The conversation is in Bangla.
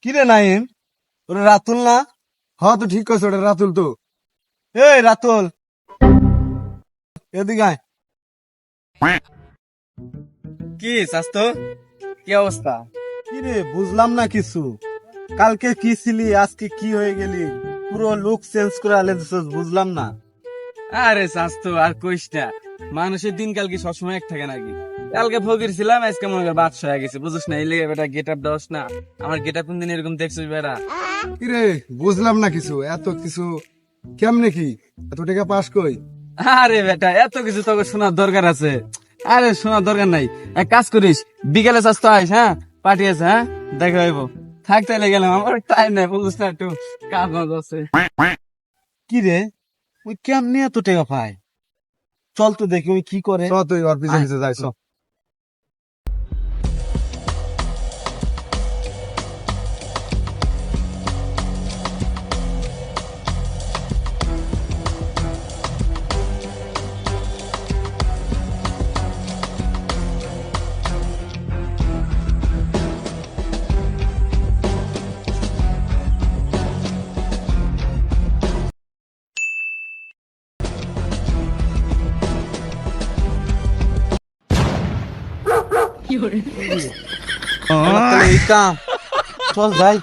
কিরে নাইম, ওরে রাতুল না? হ্যাঁ তো ঠিক আছে, ওটা রাতুল তো। এই রাতুল, এদিকে আয়। কি স্বাস্থ্য, কি অবস্থা? কিরে বুঝলাম না কিছু। কালকে কি ছিলি, আজকে কি হয়ে গেলি? পুরো লুক চেঞ্জ করে আলে দিছস, বুঝলাম না। আরে স্বাস্থ্য আর কইস না, মানুষের দিনকাল কি সবসময় এক থাকে নাকি? কালকে ফকির ছিলাম, আজকে মনে কর বাদশা হয়ে গেছে, বুঝিস না? এই লেগে বেটা গেট আপ দেওয়াস না। আমার গেট আপ কোন দিন এরকম দেখছিস বেটা? কিরে বুঝলাম না কিছু, এত কিছু কেমনে কি? এত টাকা পাস কই? আরে বেটা এত কিছু তোকে শোনার দরকার আছে? আরে শোনার দরকার নাই, এক কাজ করিস, বিকেলে স্বাস্থ্য আইস, হ্যাঁ পার্টি আছে, হ্যাঁ দেখা হইব। থাকতে গেলাম, আমার টাইম নাই, বুঝিস না? একটু কাজ বাজ আছে। কিরে ওই কেমনে এত টাকা পায়? চল তো দেখি ওই কি করে। চ তুই ওর পিছে পিছে যাই চ। তাহলে এই কাম, চল যাই।